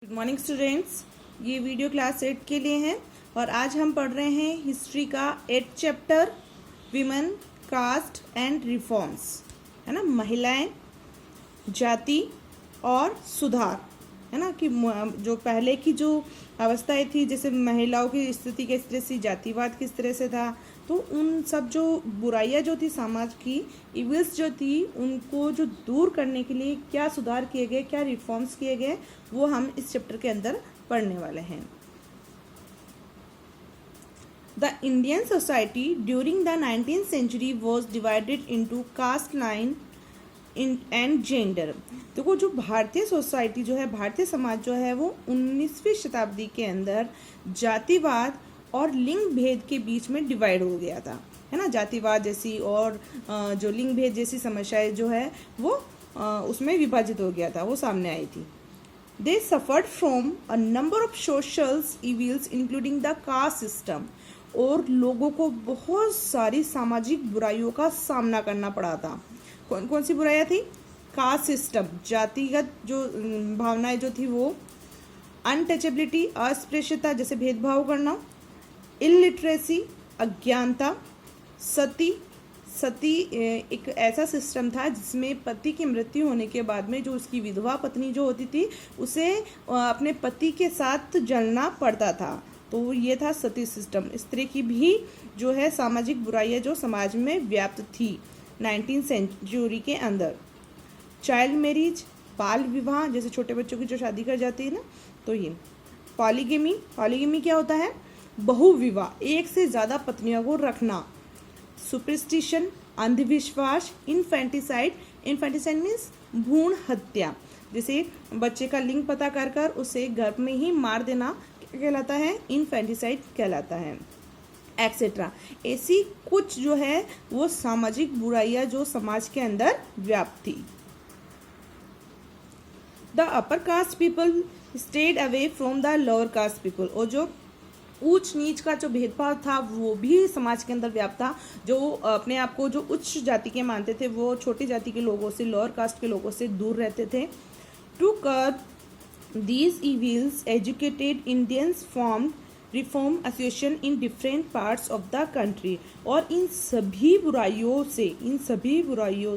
Good morning students. ये video class 8 के लिए है और आज हम पढ़ रहे हैं हिस्ट्री का 8th chapter women, caste and reforms, है ना। महिलाएं, जाति और सुधार, है ना। कि जो पहले की जो अवस्थाएं थी, जैसे महिलाओं की स्थिति किस तरह से, जातिवाद किस तरह से था, तो उन सब जो बुराइयां जो थी समाज की, इविल्स जो थी, उनको जो दूर करने के लिए क्या सुधार किए गए, क्या रिफॉर्म्स किए गए, वो हम इस चैप्टर के अंदर पढ़ने वाले हैं। The Indian society during the 19th century was divided into caste line and gender. देखो, जो भारतीय सोसाइटी जो है, भारतीय समाज जो है, वो 19वीं शताब्दी के अंदर जातिवाद और लिंग भेद के बीच में डिवाइड हो गया था, है ना। जातिवाद जैसी और जो लिंग भेद जैसी समस्याएं जो है वो उसमें विभाजित हो गया था, वो सामने आई थी। They suffered from a number of social evils including the caste system। और लोगों को बहुत सारी सामाजिक बुराइयों का सामना करना पड़ा था। कौन कौन सी बुराइयां थी? कास्ट सिस्टम, जातिगत जो भावनाएं जो थी वो, अनटचेबिलिटी, अस्पृश्यता जैसे भेदभाव करना, इलिटरेसी अज्ञानता, सती एक ऐसा सिस्टम था जिसमें पति की मृत्यु होने के बाद में जो उसकी विधवा पत्नी जो होती थी उसे अपने पति के साथ जलना पड़ता था, तो ये था सती सिस्टम। इस तरह की भी जो है सामाजिक बुराइयां जो समाज में व्याप्त थी 19th सेंचुरी के अंदर। चाइल्ड मैरिज, बाल विवाह, जैसे छोटे बच्चों की जो शादी कर जाती है ना, तो ये पॉलीगेमी क्या होता है? बहुविवाह, एक से ज़्यादा पत्नियों को रखना। सुपरस्टिशन, अंधविश्वास। इन्फेंटिसाइड मीन्स भ्रूण हत्या, जैसे बच्चे का लिंग पता कर उसे गर्भ में ही मार देना क्या कहलाता है? इन्फेंटिसाइड कहलाता है, एक्सेट्रा। ऐसी कुछ जो है वो सामाजिक बुराइयां जो समाज के अंदर व्याप्त थी। The upper caste people stayed away from the lower caste people. और जो ऊंच नीच का जो भेदभाव था वो भी समाज के अंदर व्याप्त था। जो अपने आप को जो उच्च जाति के मानते थे वो छोटी जाति के लोगों से, लोअर कास्ट के लोगों से दूर रहते थे। To curb these evils educated Indians formed reform association in different parts of the country. और इन सभी बुराइयों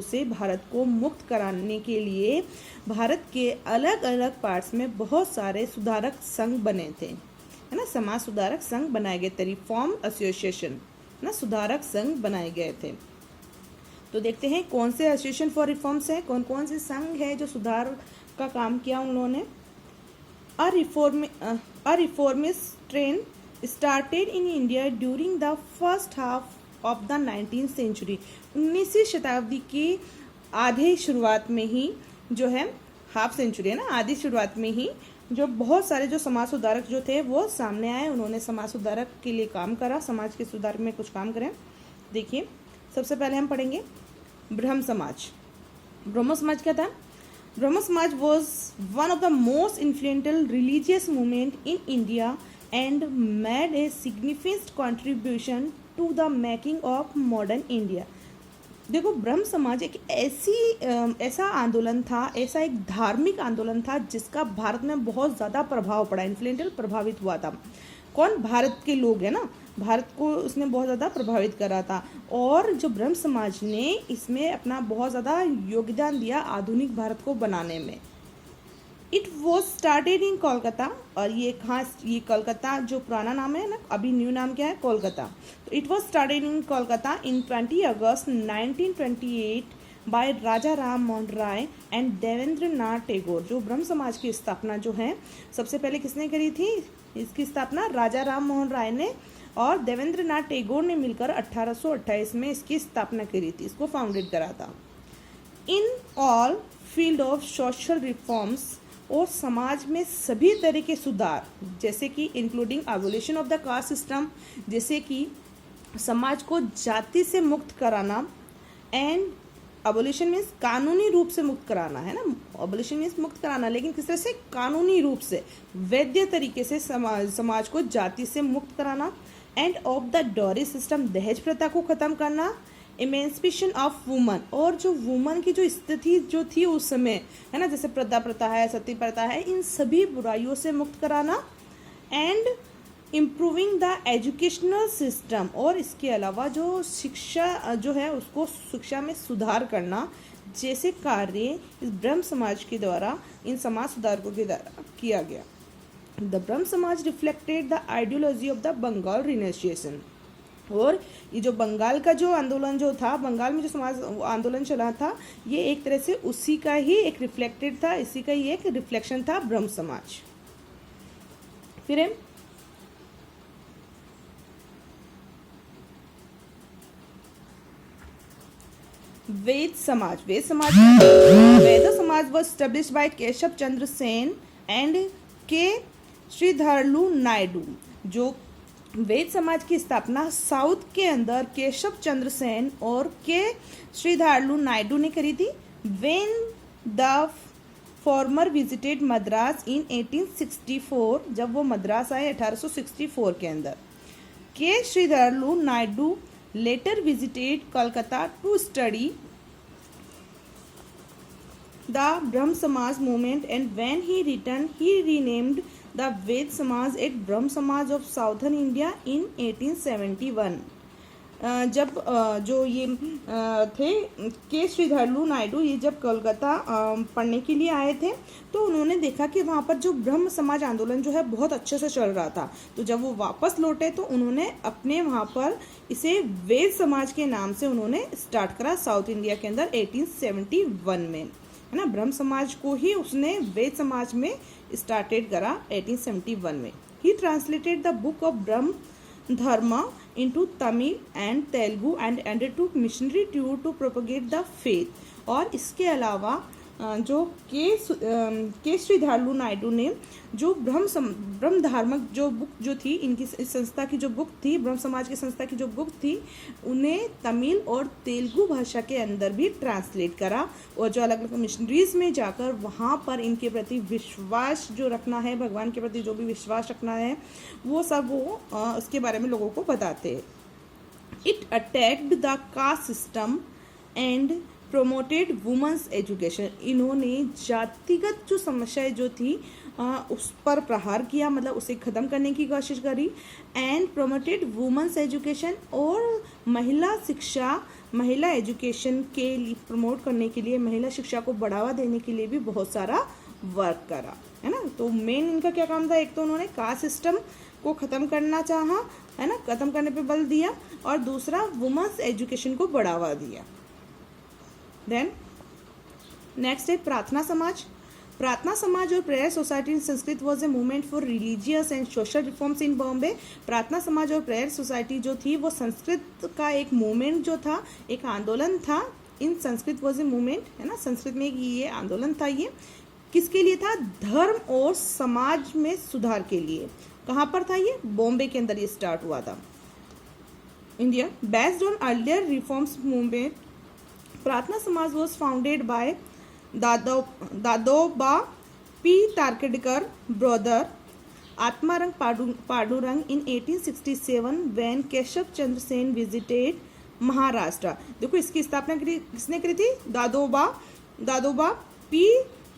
से भारत को मुक्त कराने के लिए भारत के अलग अलग पार्ट्स में बहुत सारे सुधारक संघ बने थे, है ना। समाज सुधारक संघ बनाए गए थे, रिफॉर्म एसोसिएशन, ना, सुधारक संघ बनाए गए थे। तो देखते हैं कौन से एसोसिएशन फॉर रिफॉर्म्स है, कौन कौन से संघ है जो सुधार का काम किया उन्होंने। A reformist trend started in India during the first half of the 19th century। 19वीं शताब्दी की आधे शुरुआत में ही जो है, हाफ सेंचुरी है ना, आधी शुरुआत में ही जो बहुत सारे जो समाज सुधारक जो थे वो सामने आए। उन्होंने समाज सुधारक के लिए काम करा, समाज के सुधार में कुछ काम करें। देखिए, सबसे पहले हम पढ़ेंगे ब्रह्म समाज। ब्रह्म समाज क्या था? Brahmo Samaj was one of the most influential religious movement in India and made a significant contribution to the making of modern India। देखो, ब्रह्म समाज एक ऐसा आंदोलन था, ऐसा एक धार्मिक आंदोलन था जिसका भारत में बहुत ज़्यादा प्रभाव पड़ा, इन्फ्लुएंशियल प्रभावित हुआ था। कौन? भारत के लोग, है ना। भारत को उसने बहुत ज़्यादा प्रभावित करा था और जो ब्रह्म समाज ने इसमें अपना बहुत ज़्यादा योगदान दिया आधुनिक भारत को बनाने में। It was started in Kolkata. और ये कहाँ? ये कोलकाता जो पुराना नाम है ना, अभी न्यू नाम क्या है? कोलकाता। तो it was started in Kolkata in 20 August 1928 by Raja Ram Mohan Roy and Debendra Nath Tagore. जो ब्रह्म समाज की स्थापना जो है सबसे पहले किसने करी थी? इसकी स्थापना राजा राम मोहन राय ने और देवेंद्र नाथ टैगोर ने मिलकर 1828 में इसकी स्थापना करी थी, इसको फाउंडेड करा था। In all field of social reforms, और समाज में सभी तरह के सुधार, जैसे कि including abolition of the caste system, जैसे कि समाज को जाति से मुक्त कराना, एंड एबोलिशन मीन्स कानूनी रूप से मुक्त कराना, है ना। एबोलिशन मीन्स मुक्त कराना, लेकिन किस तरह से? कानूनी रूप से, वैध तरीके से समाज को जाति से मुक्त कराना। End of the dowry system, दहेज प्रथा को खत्म करना। इमेंसिपेशन ऑफ वुमन, और जो वुमन की जो स्थिति जो थी उस समय, है ना, जैसे प्रथा प्रथा है, सती प्रथा है, इन सभी बुराइयों से मुक्त कराना, and improving the educational system, और इसके अलावा जो शिक्षा जो है उसको शिक्षा में सुधार करना, जैसे कार्य इस ब्रह्म समाज के द्वारा, इन समाज सुधारकों के द्वारा किया गया। The Brahmo Samaj reflected the ideology of the Bengal renaissance, और ये जो बंगाल का जो आंदोलन जो था, बंगाल में जो समाज आंदोलन चला था, ये एक तरह से उसी का ही एक रिफ्लेक्टेड था, इसी का ही एक रिफ्लेक्शन था ब्रह्म समाज। फिर हम वेद समाज, वेद समाज was establish by Keshav Chandra Sen and के श्रीधरलू नायडू। जो वेद समाज की स्थापना साउथ के अंदर केशव चंद्र सेन और के श्रीधरलू नायडू ने करी थी। When the former visited Madras in 1864, जब वो मद्रास आए 1864 के अंदर। के श्रीधरलू Naidu later visited Kolkata to study the Brahm Samaj movement, and when he returned he renamed the Ved Samaj at Brahm Samaj of Southern India in 1871। जब जो ये थे के श्रीधरलू नायडू, ये जब कोलकाता पढ़ने के लिए आए थे तो उन्होंने देखा कि वहाँ पर जो ब्रह्म समाज आंदोलन जो है बहुत अच्छे से चल रहा था। तो जब वो वापस लौटे तो उन्होंने अपने वहाँ पर इसे वेद समाज के नाम से उन्होंने स्टार्ट करा साउथ इंडिया के अंदर 1871 में, है ना। ब्रह्म समाज को ही उसने वेद समाज में स्टार्टेड करा 1871 में। ही translated the book of Brahma Dharma into Tamil and Telugu and undertook missionary tour to propagate the faith। और इसके अलावा जो के श्रीधरलू नायडू ने जो ब्रह्म धार्मक जो बुक जो थी, इनकी इस संस्था की जो बुक थी, ब्रह्म समाज की संस्था की जो बुक थी, उन्हें तमिल और तेलुगु भाषा के अंदर भी ट्रांसलेट करा। और जो अलग अलग मिशनरीज में जाकर वहाँ पर इनके प्रति विश्वास जो रखना है, भगवान के प्रति जो भी विश्वास रखना है, वो सब वो उसके बारे में लोगों को बताते हैं। It attacked the caste system and promoted women's education. इन्होंने जातिगत जो समस्याएं जो थी उस पर प्रहार किया, मतलब उसे ख़त्म करने की कोशिश करी। एंड प्रोमोटेड वुमेन्स एजुकेशन, और महिला शिक्षा, महिला एजुकेशन के लिए प्रमोट करने के लिए, महिला शिक्षा को बढ़ावा देने के लिए भी बहुत सारा वर्क करा, है ना। तो मेन इनका क्या काम था, एक तो उन्होंने कास्ट सिस्टम को ख़त्म करना चाहा, है ना, ख़त्म करने पे बल दिया, और दूसरा वुमेन्स एजुकेशन को बढ़ावा दिया। देन नेक्स्ट है प्रार्थना समाज। प्रार्थना समाज और prayer society in Sanskrit was a movement for religious and social reforms in Bombay. प्रार्थना समाज और प्रेयर सोसाइटी जो थी वो संस्कृत का एक मूवमेंट जो था, एक आंदोलन था। इन संस्कृत वॉज ए मूवमेंट, है ना, संस्कृत में ये आंदोलन था। ये किसके लिए था, धर्म और समाज में सुधार के लिए। कहाँ पर था ये, बॉम्बे के अंदर ये स्टार्ट हुआ था। India based on earlier reforms movement, Prarthana Samaj was founded by Dadoba P Tarkhadkar brother Atmaram Pandurang in 1867 when Keshab Chandra Sen visited Maharashtra. देखो इसकी स्थापना किसने करी थी, दादोबा पी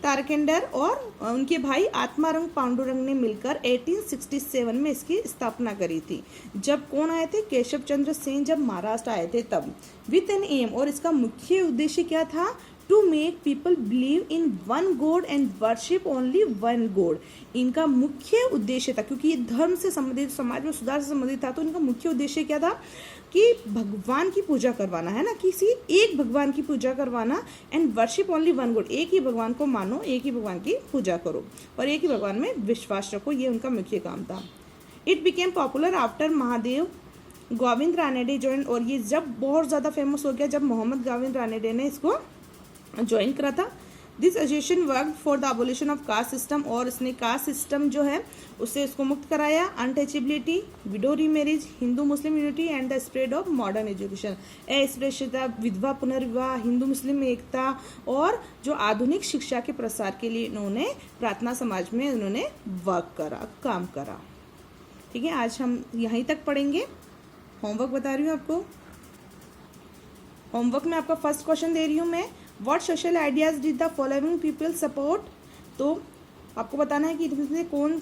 तारकेंडर और उनके भाई आत्मारंग पांडुरंग ने मिलकर 1867 में इसकी स्थापना करी थी। जब कौन आए थे, केशव चंद्र सेन जब महाराष्ट्र आए थे तब। विथ एन एम, और इसका मुख्य उद्देश्य क्या था, to make people believe in one God and worship only one God. इनका मुख्य उद्देश्य था, क्योंकि ये धर्म से संबंधित, समाज में सुधार से संबंधित था, तो इनका मुख्य उद्देश्य क्या था कि भगवान की पूजा करवाना, है ना, किसी एक भगवान की पूजा करवाना। And worship only one God, एक ही भगवान को मानो, एक ही भगवान की पूजा करो और एक ही भगवान में विश्वास रखो, ये उनका मुख्य काम था। It became popular after Mahadev Govind Ranade join, और ये जब बहुत ज़्यादा फेमस हो गया जब मोहम्मद गोविंद रानडे ने इसको ज्वाइन करा था। This association work for the abolition of caste system, और इसने कास्ट सिस्टम जो है उससे इसको मुक्त कराया। Untouchability, window remarriage, Hindu Muslim unity and the spread of modern education. अस्पृश्यता, विधवा पुनर्विवाह, हिंदू मुस्लिम एकता और जो आधुनिक शिक्षा के प्रसार के लिए इन्होंने प्रार्थना समाज में इन्होंने वर्क करा, काम करा। ठीक है, आज हम यहीं तक पढ़ेंगे। होमवर्क बता रही हूँ आपको। होमवर्क में आपका फर्स्ट क्वेश्चन दे रही हूँ मैं, what social ideas did the following people support. तो आपको बताना है कि इसमें से कौन